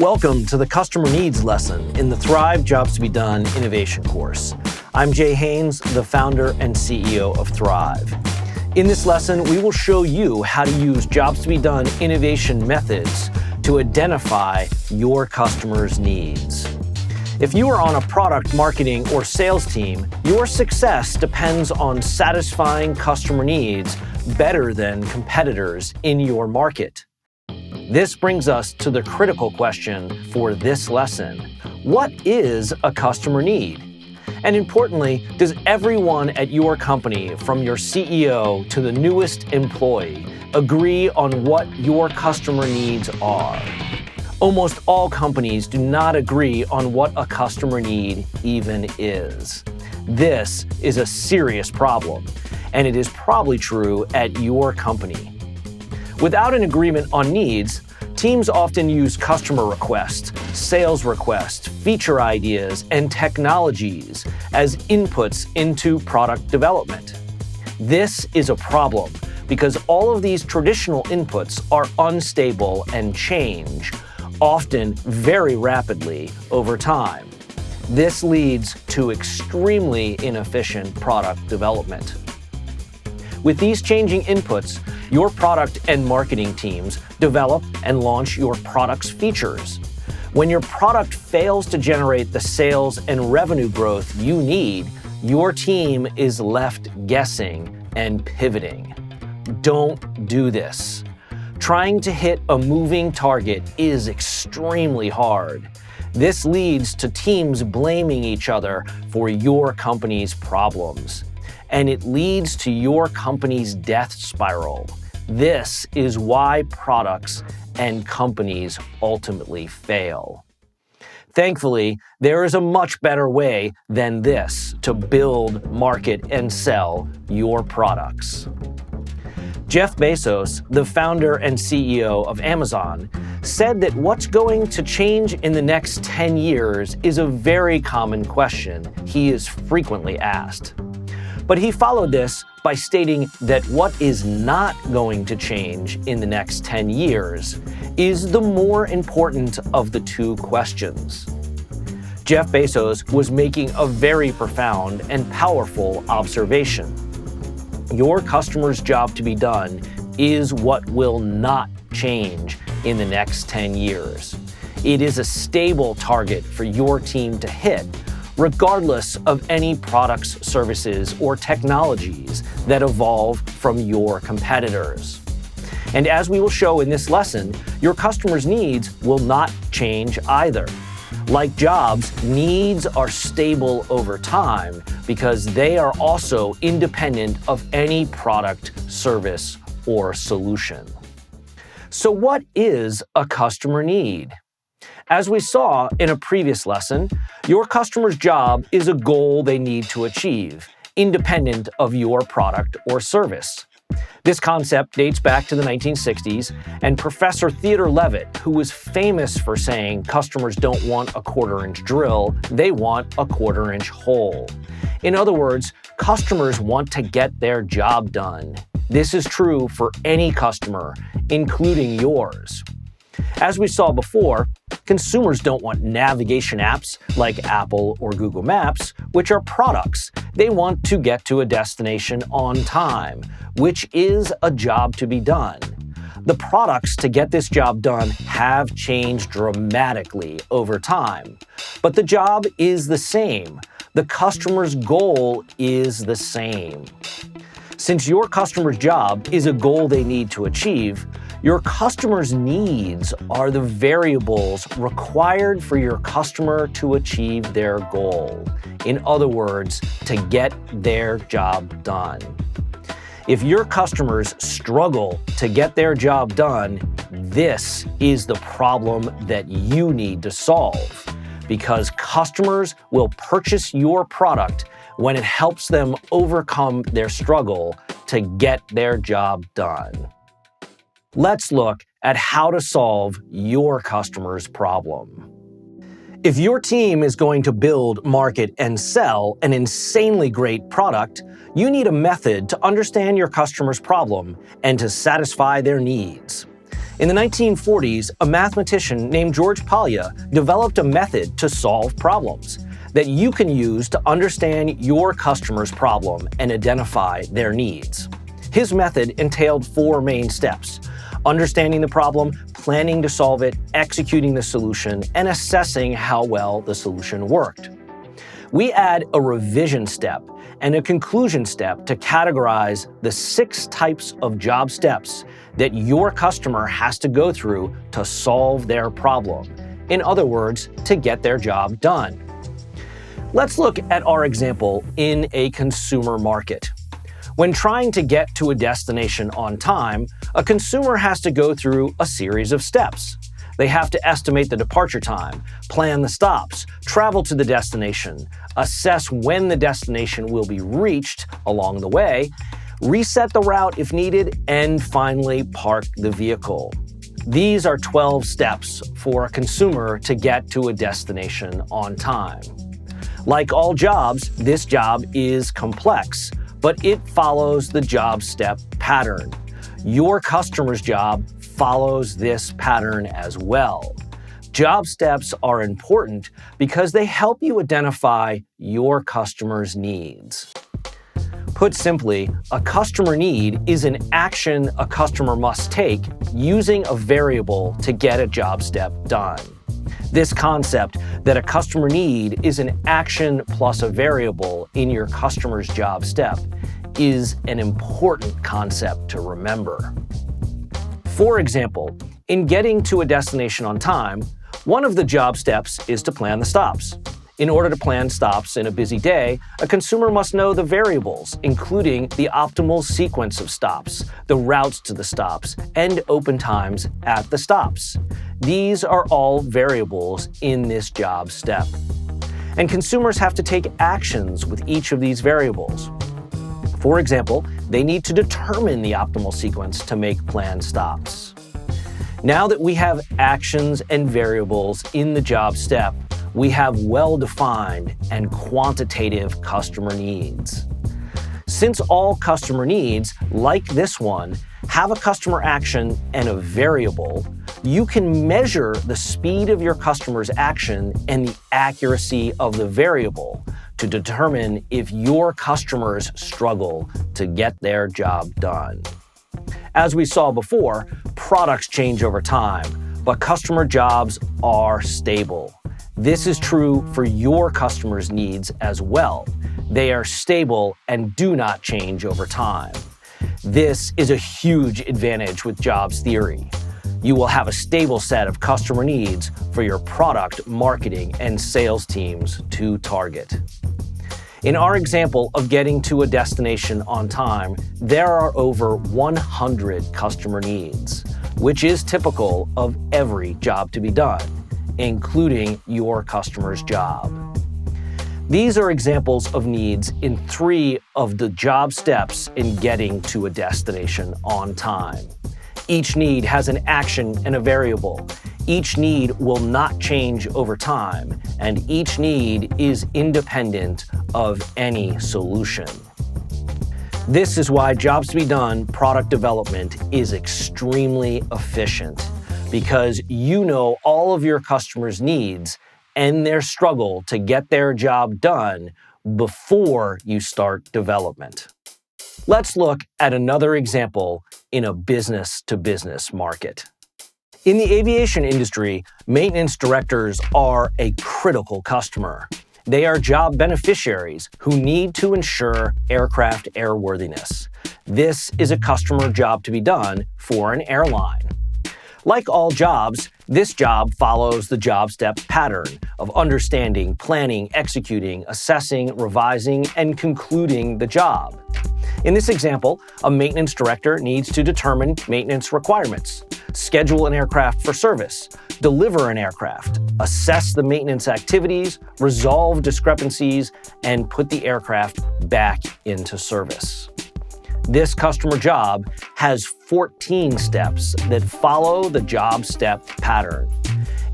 Welcome to the Customer Needs lesson in the Thrive Jobs to be Done Innovation course. I'm Jay Haynes, the founder and CEO of Thrive. In this lesson, we will show you how to use Jobs to be Done innovation methods to identify your customers' needs. If you are on a product marketing or sales team, your success depends on satisfying customer needs better than competitors in your market. This brings us to the critical question for this lesson. What is a customer need? And importantly, does everyone at your company, from your CEO to the newest employee, agree on what your customer needs are? Almost all companies do not agree on what a customer need even is. This is a serious problem, and it is probably true at your company. Without an agreement on needs, teams often use customer requests, sales requests, feature ideas, and technologies as inputs into product development. This is a problem because all of these traditional inputs are unstable and change, often very rapidly over time. This leads to extremely inefficient product development. With these changing inputs, your product and marketing teams develop and launch your product's features. When your product fails to generate the sales and revenue growth you need, your team is left guessing and pivoting. Don't do this. Trying to hit a moving target is extremely hard. This leads to teams blaming each other for your company's problems, and it leads to your company's death spiral. This is why products and companies ultimately fail. Thankfully, there is a much better way than this to build, market, and sell your products. Jeff Bezos, the founder and CEO of Amazon, said that what's going to change in the next 10 years is a very common question he is frequently asked. But he followed this by stating that what is not going to change in the next 10 years is the more important of the two questions. Jeff Bezos was making a very profound and powerful observation. Your customer's job to be done is what will not change in the next 10 years. It is a stable target for your team to hit, regardless of any products, services, or technologies that evolve from your competitors. And as we will show in this lesson, your customers' needs will not change either. Like jobs, needs are stable over time because they are also independent of any product, service, or solution. So what is a customer need? As we saw in a previous lesson, your customer's job is a goal they need to achieve, independent of your product or service. This concept dates back to the 1960s, and Professor Theodore Levitt, who was famous for saying customers don't want a quarter-inch drill, they want a quarter-inch hole. In other words, customers want to get their job done. This is true for any customer, including yours. As we saw before, consumers don't want navigation apps like Apple or Google Maps, which are products. They want to get to a destination on time, which is a job to be done. The products to get this job done have changed dramatically over time, but the job is the same. The customer's goal is the same. Since your customer's job is a goal they need to achieve, your customer's needs are the variables required for your customer to achieve their goal. In other words, to get their job done. If your customers struggle to get their job done, this is the problem that you need to solve, because customers will purchase your product when it helps them overcome their struggle to get their job done. Let's look at how to solve your customer's problem. If your team is going to build, market, and sell an insanely great product, you need a method to understand your customer's problem and to satisfy their needs. In the 1940s, a mathematician named George Polya developed a method to solve problems that you can use to understand your customer's problem and identify their needs. His method entailed 4 main steps: understanding the problem, planning to solve it, executing the solution, and assessing how well the solution worked. We add a revision step and a conclusion step to categorize the 6 types of job steps that your customer has to go through to solve their problem. In other words, to get their job done. Let's look at our example in a consumer market. When trying to get to a destination on time, a consumer has to go through a series of steps. They have to estimate the departure time, plan the stops, travel to the destination, assess when the destination will be reached along the way, reset the route if needed, and finally park the vehicle. These are 12 steps for a consumer to get to a destination on time. Like all jobs, this job is complex, but it follows the job step pattern. Your customer's job follows this pattern as well. Job steps are important because they help you identify your customer's needs. Put simply, a customer need is an action a customer must take using a variable to get a job step done. This concept that a customer need is an action plus a variable in your customer's job step is an important concept to remember. For example, in getting to a destination on time, one of the job steps is to plan the stops. In order to plan stops in a busy day, a consumer must know the variables, including the optimal sequence of stops, the routes to the stops, and open times at the stops. These are all variables in this job step. And consumers have to take actions with each of these variables. For example, they need to determine the optimal sequence to make planned stops. Now that we have actions and variables in the job step, we have well-defined and quantitative customer needs. Since all customer needs, like this one, have a customer action and a variable, you can measure the speed of your customer's action and the accuracy of the variable to determine if your customers struggle to get their job done. As we saw before, products change over time, but customer jobs are stable. This is true for your customers' needs as well. They are stable and do not change over time. This is a huge advantage with jobs theory. You will have a stable set of customer needs for your product, marketing, and sales teams to target. In our example of getting to a destination on time, there are over 100 customer needs, which is typical of every job to be done, including your customer's job. These are examples of needs in 3 of the job steps in getting to a destination on time. Each need has an action and a variable. Each need will not change over time, and each need is independent of any solution. This is why Jobs to be Done product development is extremely efficient, because you know all of your customers' needs and their struggle to get their job done before you start development. Let's look at another example in a business-to-business market. In the aviation industry, maintenance directors are a critical customer. They are job beneficiaries who need to ensure aircraft airworthiness. This is a customer job to be done for an airline. Like all jobs, this job follows the job step pattern of understanding, planning, executing, assessing, revising, and concluding the job. In this example, a maintenance director needs to determine maintenance requirements, schedule an aircraft for service, deliver an aircraft, assess the maintenance activities, resolve discrepancies, and put the aircraft back into service. This customer job has 14 steps that follow the job step pattern.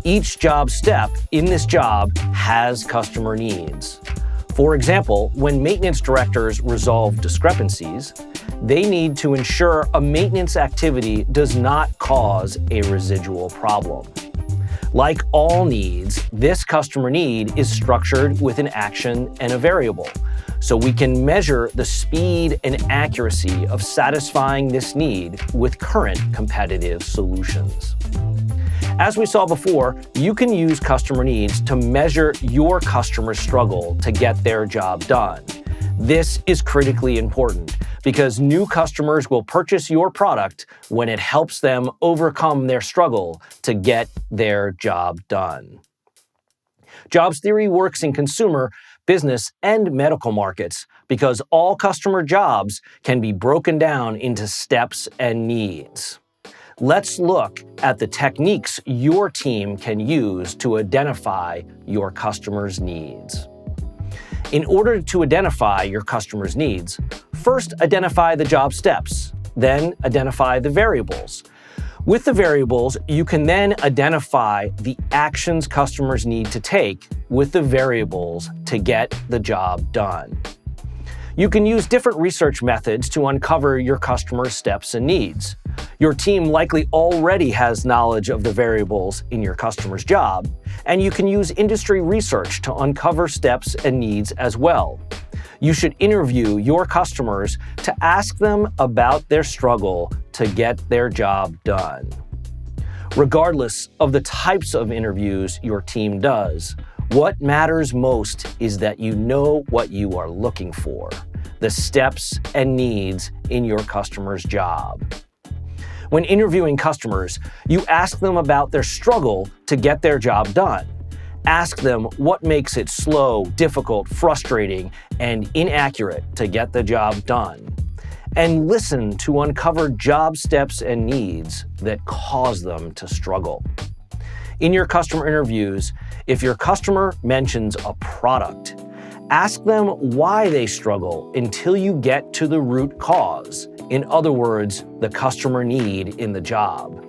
Each job step in this job has customer needs. For example, when maintenance directors resolve discrepancies, They need to ensure a maintenance activity does not cause a residual problem. Like all needs, this customer need is structured with an action and a variable, so we can measure the speed and accuracy of satisfying this need with current competitive solutions. As we saw before, you can use customer needs to measure your customer's struggle to get their job done. This is critically important because new customers will purchase your product when it helps them overcome their struggle to get their job done. Jobs theory works in consumer, business, and medical markets because all customer jobs can be broken down into steps and needs. Let's look at the techniques your team can use to identify your customers' needs. In order to identify your customers' needs, first identify the job steps, then identify the variables. With the variables, you can then identify the actions customers need to take with the variables to get the job done. You can use different research methods to uncover your customers' steps and needs. Your team likely already has knowledge of the variables in your customer's job, and you can use industry research to uncover steps and needs as well. You should interview your customers to ask them about their struggle to get their job done. Regardless of the types of interviews your team does, what matters most is that you know what you are looking for, the steps and needs in your customer's job. When interviewing customers, you ask them about their struggle to get their job done. Ask them what makes it slow, difficult, frustrating, and inaccurate to get the job done. And listen to uncover job steps and needs that cause them to struggle. In your customer interviews, if your customer mentions a product, ask them why they struggle until you get to the root cause. In other words, the customer need in the job.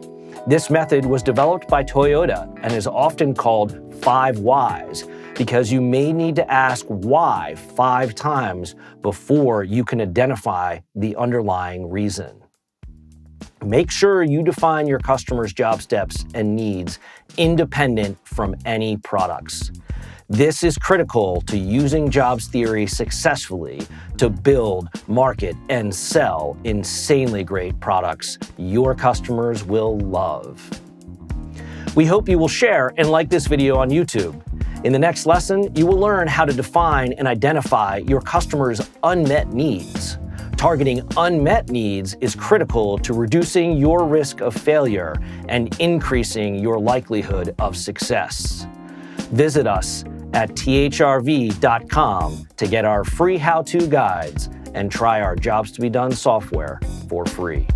This method was developed by Toyota and is often called 5 whys because you may need to ask why 5 times before you can identify the underlying reason. Make sure you define your customer's job steps and needs independent from any products. This is critical to using jobs theory successfully to build, market, and sell insanely great products your customers will love. We hope you will share and like this video on YouTube. In the next lesson, you will learn how to define and identify your customers' unmet needs. Targeting unmet needs is critical to reducing your risk of failure and increasing your likelihood of success. Visit us at thrv.com to get our free how-to guides and try our Jobs to be Done software for free.